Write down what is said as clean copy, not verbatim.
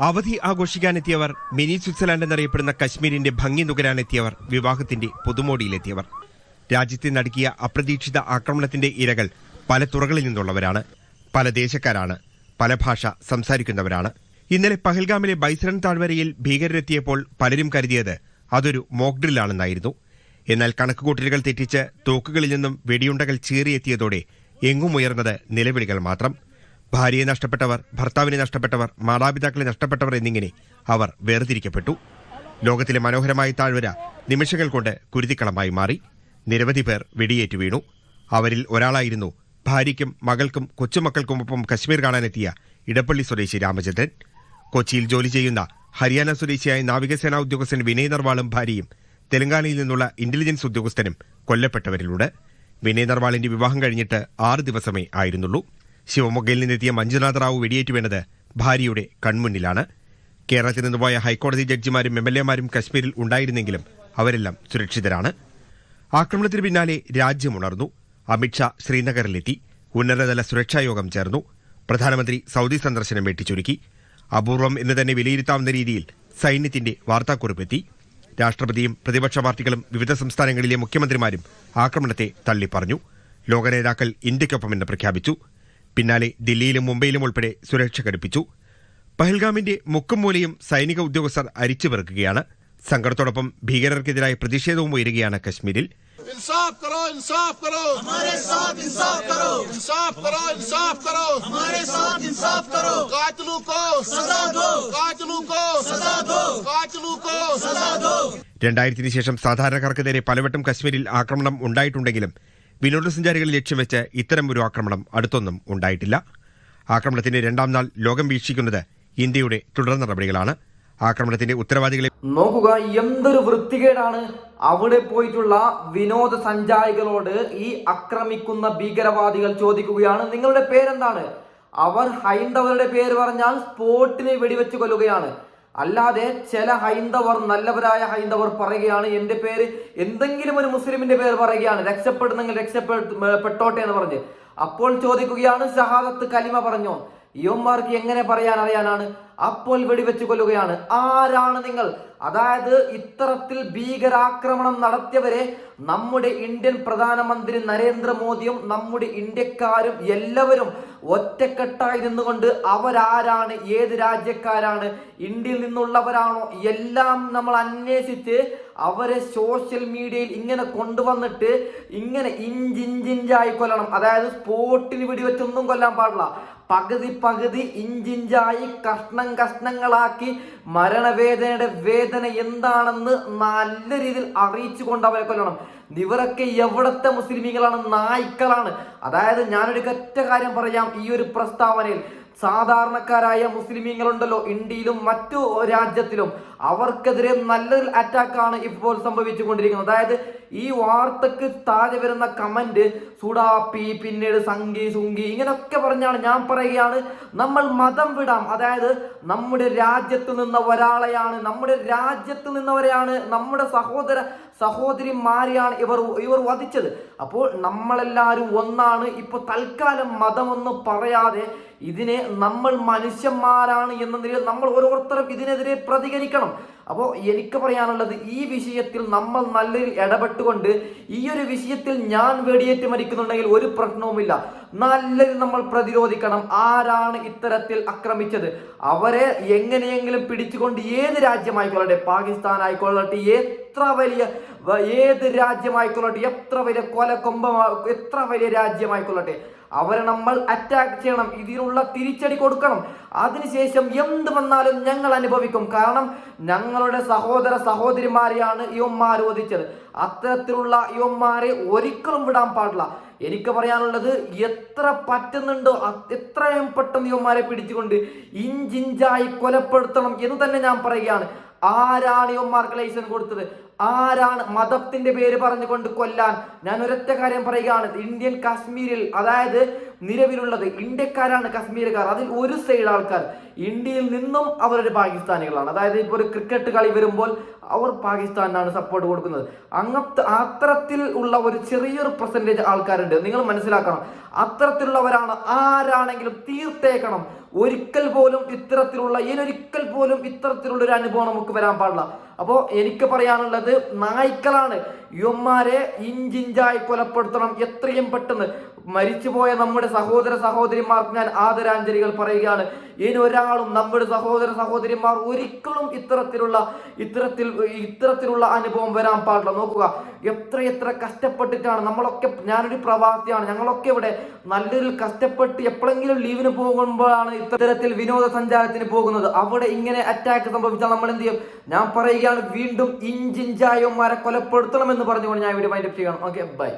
അവധി ആഘോഷിക്കാനെത്തിയവർ, mini Switzerland എന്നറിയപ്പെടുന്ന കശ്മീരിന്റെ ഭംഗി നുകരാനെത്തിയവർ, വിവാഹത്തിന്റെ പുതുമോടിയിലെത്തിയവർ. രാജ്യത്തെ നടുക്കിയ അപ്രതീക്ഷിത ആക്രമണത്തിന്റെ ഇരകൾ പല തുറകളിൽ നിന്നുള്ളവരാണ്, പല ദേശക്കാരാണ്, പല ഭാഷ സംസാരിക്കുന്നവരാണ്. ഇന്നലെ പഹൽഗാമിലെ ബൈസരൺ താഴ്വരയിൽ ഭീകരരെത്തിയപ്പോൾ പലരും കരുതിയത് അതൊരു മോക്ക് ഡ്രില്ലാണെന്നായിരുന്നു. എന്നാൽ കണക്കുകൂട്ടലുകൾ തെറ്റിച്ച് തോക്കുകളിൽ നിന്നും വെടിയുണ്ടകൾ ചീറിയെത്തിയതോടെ എങ്ങും ഉയർന്നത് നിലവിളികൾ മാത്രം. ഭാര്യയെ നഷ്ടപ്പെട്ടവർ, ഭർത്താവിനെ നഷ്ടപ്പെട്ടവർ, മാതാപിതാക്കളെ നഷ്ടപ്പെട്ടവർ എന്നിങ്ങനെ അവർ വേർതിരിക്കപ്പെട്ടു. ലോകത്തിലെ മനോഹരമായ താഴ്വര നിമിഷങ്ങൾ കൊണ്ട് കുരുതിക്കളമായി മാറി. നിരവധി പേർ വെടിയേറ്റു വീണു. അവരിൽ ഒരാളായിരുന്നു ഭാര്യയ്ക്കും മകൾക്കും കൊച്ചുമക്കൾക്കുമൊപ്പം കശ്മീർ കാണാനെത്തിയ ഇടപ്പള്ളി സ്വദേശി രാമചന്ദ്രൻ. കൊച്ചിയിൽ ജോലി ചെയ്യുന്ന ഹരിയാന സ്വദേശിയായ നാവികസേനാ ഉദ്യോഗസ്ഥൻ വിനയ് നർവാളും ഭാര്യയും തെലങ്കാനയിൽ നിന്നുള്ള ഇന്റലിജൻസ് ഉദ്യോഗസ്ഥനും കൊല്ലപ്പെട്ടവരിലുണ്ട്. വിനയ് നർവാളിന്റെ വിവാഹം കഴിഞ്ഞിട്ട് 6 ദിവസമേ ആയിരുന്നുള്ളൂ. ശിവമൊഗ്ഗയിൽ നിന്നെത്തിയ മഞ്ജുനാഥ റാവു വെടിയേറ്റു വീണത് ഭാര്യയുടെ കൺമുന്നിലാണ്. കേരളത്തിൽ നിന്നുപോയ ഹൈക്കോടതി ജഡ്ജിമാരും MLA-മാരും കശ്മീരിൽ ഉണ്ടായിരുന്നെങ്കിലും അവരെല്ലാം സുരക്ഷിതരാണ്. ആക്രമണത്തിന് പിന്നാലെ രാജ്യമുണർന്നു. അമിത്ഷാ ശ്രീനഗറിലെത്തി. ഉന്നതതല സുരക്ഷായോഗം ചേർന്നു. പ്രധാനമന്ത്രി സൗദി സന്ദർശനം വെട്ടിച്ചുരുക്കി. അപൂർവം എന്ന് തന്നെ വിലയിരുത്താവുന്ന രീതിയിൽ സൈന്യത്തിന്റെ വാർത്താക്കുറിപ്പെത്തി. രാഷ്ട്രപതിയും പ്രതിപക്ഷ പാർട്ടികളും വിവിധ സംസ്ഥാനങ്ങളിലെ മുഖ്യമന്ത്രിമാരും ആക്രമണത്തെ തള്ളിപ്പറഞ്ഞു. ലോകനേതാക്കൾ ഇന്ത്യയ്ക്കൊപ്പമെന്ന് പ്രഖ്യാപിച്ചു. പിന്നാലെ ദില്ലിയിലും മുംബൈയിലും ഉൾപ്പെടെ സുരക്ഷ കടുപ്പിച്ചു. പഹൽഗാമിന്റെ മുക്കും മൂലയും സൈനിക ഉദ്യോഗസ്ഥർ അരിച്ചുപെറുക്കുകയാണ്. സംഘർഷത്തോടൊപ്പം ഭീകരർക്കെതിരായ പ്രതിഷേധവും ഉയരുകയാണ് കശ്മീരിൽ. इंसाफ करो, इंसाफ करो, हमारे साथ इंसाफ करो, इंसाफ करो, इंसाफ करो, हमारे साथ इंसाफ करो, कातिलों को सजा दो, कातिलों को सजा दो, कातिलों को सजा दो. 2000-ന് ശേഷം സാധാരണക്കാർക്ക് നേരെ പലവട്ടം കശ്മീരിൽ ആക്രമണം ഉണ്ടായിട്ടുണ്ടെങ്കിലും വിനോദസഞ്ചാരികളെ ലക്ഷ്യം വെച്ച് ഇത്തരം ഒരു ആക്രമണം അടുത്തൊന്നും ഉണ്ടായിട്ടില്ല. ആക്രമണത്തിന്റെ 2ാം നാൾ ലോകം വീക്ഷിക്കുന്നത് ഇന്ത്യയുടെ തുടർ നടപടികളാണ്. ആക്രമണത്തിന്റെ ഉത്തരവാദികളെ നോക്കുക. എന്തൊരു വൃത്തികേടാണ്. അവിടെ പോയിട്ടുള്ള വിനോദസഞ്ചാരികളോട് ഈ ആക്രമിക്കുന്ന ഭീകരവാദികൾ ചോദിക്കുകയാണ്, നിങ്ങളുടെ പേരെന്താണ്? അവർ ഹൈന്ദവരുടെ പേര് പറഞ്ഞാൽ സ്പോട്ടിനെ വെടിവെച്ച് കൊല്ലുകയാണ്. അല്ലാതെ ചില ഹൈന്ദവർ, നല്ലവരായ ഹൈന്ദവർ പറയുകയാണ് എന്റെ പേര്, എന്തെങ്കിലും ഒരു മുസ്ലിമിന്റെ പേര് പറയുകയാണ്, രക്ഷപ്പെടുന്നെങ്കിൽ രക്ഷപ്പെട്ടോട്ടെ എന്ന് പറഞ്ഞ്. അപ്പോൾ ചോദിക്കുകയാണ്, ഷഹാദത്ത് കലിമ പറഞ്ഞോ? യുവന്മാർക്ക് എങ്ങനെ പറയാൻ അറിയാനാണ്? അപ്പോൾ വെടിവെച്ച് കൊല്ലുകയാണ്. ആരാണ് നിങ്ങൾ? അതായത് ഇത്തരത്തിൽ ഭീകരാക്രമണം നടത്തിയവരെ നമ്മുടെ ഇന്ത്യൻ പ്രധാനമന്ത്രി നരേന്ദ്രമോദിയും നമ്മുടെ ഇന്ത്യക്കാരും എല്ലാവരും ഒറ്റക്കെട്ടായി നിന്നുകൊണ്ട് അവരാരാണ്, ഏത് രാജ്യക്കാരാണ്, ഇന്ത്യയിൽ നിന്നുള്ളവരാണോ, എല്ലാം നമ്മൾ അന്വേഷിച്ച് അവരെ സോഷ്യൽ മീഡിയയിൽ ഇങ്ങനെ കൊണ്ടുവന്നിട്ട് ഇങ്ങനെ ഇഞ്ചിഞ്ചായി കൊല്ലണം. അതായത് സ്പോട്ടിൽ വെടിവെച്ചൊന്നും കൊല്ലാൻ പാടില്ല. പകുതി ഇഞ്ചിഞ്ചായി കഷ്ണങ്ങളാക്കി മരണവേദനയുടെ വേദന എന്താണെന്ന് നല്ല രീതിയിൽ അറിയിച്ചു കൊണ്ട് അവരെ കൊല്ലണം. ഇവരൊക്കെ എവിടത്തെ മുസ്ലിമീങ്ങളാണ്? നായ്ക്കളാണ്. അതായത് ഞാനൊരു ഒറ്റ കാര്യം പറയാം. ഈ ഒരു പ്രസ്താവനയിൽ സാധാരണക്കാരായ മുസ്ലിമീങ്ങളുണ്ടല്ലോ ഇന്ത്യയിലും മറ്റു രാജ്യത്തിലും, അവർക്കെതിരെ നല്ലൊരു അറ്റാക്കാണ് ഇപ്പോൾ സംഭവിച്ചുകൊണ്ടിരിക്കുന്നത്. അതായത് ഈ വാർത്തക്ക് താഴെ വരുന്ന കമന്റ് സുഡാപ്പി, പിന്നീട് സംഗി സുങ്കി ഇങ്ങനെയൊക്കെ പറഞ്ഞാണ്. ഞാൻ പറയുകയാണ്, നമ്മൾ മതം വിടാം. അതായത് നമ്മുടെ രാജ്യത്ത് നിന്ന ഒരാളെയാണ്, നമ്മുടെ രാജ്യത്ത് നിന്നവരെയാണ്, നമ്മുടെ സഹോദരിമാരെയാണ് ഇവർ വധിച്ചത്. അപ്പോൾ നമ്മളെല്ലാവരും ഒന്നാണ്. ഇപ്പൊ തൽക്കാലം മതമൊന്നും പറയാതെ ഇതിനെ നമ്മൾ മനുഷ്യന്മാരാണ് എന്ന നിലയിൽ നമ്മൾ ഓരോരുത്തരും ഇതിനെതിരെ പ്രതികരിക്കണം. അപ്പോൾ എനിക്ക് പറയാനുള്ളത്, ഈ വിഷയത്തിൽ നമ്മൾ നല്ലൊരു ഇടപെട്ടുകൊണ്ട് ഈ ഒരു വിഷയത്തിൽ ഞാൻ വെടിയേറ്റ് മരിക്കുന്നുണ്ടെങ്കിൽ ഒരു പ്രശ്നവുമില്ല. നല്ലൊരു നമ്മൾ പ്രതിരോധിക്കണം. ആരാണ് ഇത്തരത്തിൽ ആക്രമിച്ചത് അവരെ എങ്ങനെയെങ്കിലും പിടിച്ചുകൊണ്ട്, ഏത് രാജ്യമായിക്കൊള്ളട്ടെ, പാകിസ്ഥാൻ ആയിക്കൊള്ളട്ടെ, ഏത് രാജ്യമായിക്കൊള്ളട്ടെ, എത്ര വലിയ എത്ര വലിയ രാജ്യമായിക്കൊള്ളട്ടെ, അവരെ നമ്മൾ അറ്റാക്ക് ചെയ്യണം. ഇതിനുള്ള തിരിച്ചടി കൊടുക്കണം. അതിനുശേഷം എന്ത് വന്നാലും ഞങ്ങൾ അനുഭവിക്കും. കാരണം ഞങ്ങളുടെ സഹോദരിമാരെയാണ് യുവന്മാർ വധിച്ചത്. അത്തരത്തിലുള്ള യുവന്മാരെ ഒരിക്കലും വിടാൻ പാടില്ല. എനിക്ക് പറയാനുള്ളത്, എത്ര പറ്റുന്നുണ്ടോ എത്രയും പെട്ടെന്ന് യുവന്മാരെ പിടിച്ചുകൊണ്ട് ഇഞ്ചിഞ്ചായി കൊലപ്പെടുത്തണം എന്ന് തന്നെ ഞാൻ പറയുകയാണ്. ആരാണ് യുവന്മാർക്ക് ലൈസൻസ് കൊടുത്തത്? ആരാണ് മതത്തിന്റെ പേര് പറഞ്ഞുകൊണ്ട് കൊല്ലാൻ? ഞാൻ ഒരൊറ്റ കാര്യം പറയുകയാണ്, ഇന്ത്യൻ കാശ്മീരിൽ, അതായത് നിലവിലുള്ളത്. ഇന്ത്യക്കാരാണ് കശ്മീരുകാർ. അതിൽ ഒരു സൈഡ് ആൾക്കാർ ഇന്ത്യയിൽ നിന്നും അവരൊരു പാകിസ്ഥാനികളാണ്. അതായത് ഇപ്പോൾ ഒരു ക്രിക്കറ്റ് കളി വരുമ്പോൾ അവർ പാകിസ്ഥാനാണ് സപ്പോർട്ട് കൊടുക്കുന്നത്. അങ്ങനത്തെ അത്തരത്തിൽ ഉള്ള ഒരു ചെറിയൊരു പെർസെൻറ്റേജ് ആൾക്കാരുണ്ട്. നിങ്ങൾ മനസ്സിലാക്കണം, അത്തരത്തിലുള്ളവരാണ്. ആരാണെങ്കിലും തീർത്തേക്കണം. ഒരിക്കൽ പോലും ഇത്തരത്തിലുള്ള ഒരു അനുഭവം നമുക്ക് വരാൻ പാടില്ല. അപ്പോൾ എനിക്ക് പറയാനുള്ളത്, നായ്ക്കളാണ് യുവന്മാരെ ഇഞ്ചിഞ്ചായി കൊലപ്പെടുത്തണം എത്രയും പെട്ടെന്ന്. മരിച്ചുപോയ നമ്മുടെ സഹോദര സഹോദരിമാർക്ക് ഞാൻ ആദരാഞ്ജലികൾ പറയുകയാണ്. ഇനി ഒരാളും നമ്മുടെ സഹോദര സഹോദരിമാർ ഒരിക്കലും ഇത്തരത്തിലുള്ള അനുഭവം വരാൻ പാടില്ല. നോക്കുക, എത്ര കഷ്ടപ്പെട്ടിട്ടാണ് നമ്മളൊക്കെ. ഞാനൊരു പ്രവാസിയാണ്, ഞങ്ങളൊക്കെ ഇവിടെ നല്ലൊരു കഷ്ടപ്പെട്ട് എപ്പോഴെങ്കിലും ലീവിന് പോകുമ്പോഴാണ് ഇത്തരത്തിൽ വിനോദസഞ്ചാരത്തിന് പോകുന്നത്. അവിടെ ഇങ്ങനെ അറ്റാക്ക് സംഭവിച്ചാൽ നമ്മൾ എന്ത് ചെയ്യും? ഞാൻ പറയുകയാണ്, വീണ്ടും ഇഞ്ചിഞ്ചായന്മാരെ കൊലപ്പെടുത്തണമെന്ന് പറഞ്ഞുകൊണ്ട് ഞാൻ ഇവിടെ വൈൻഡപ്പ് ചെയ്യണം. Okay, by.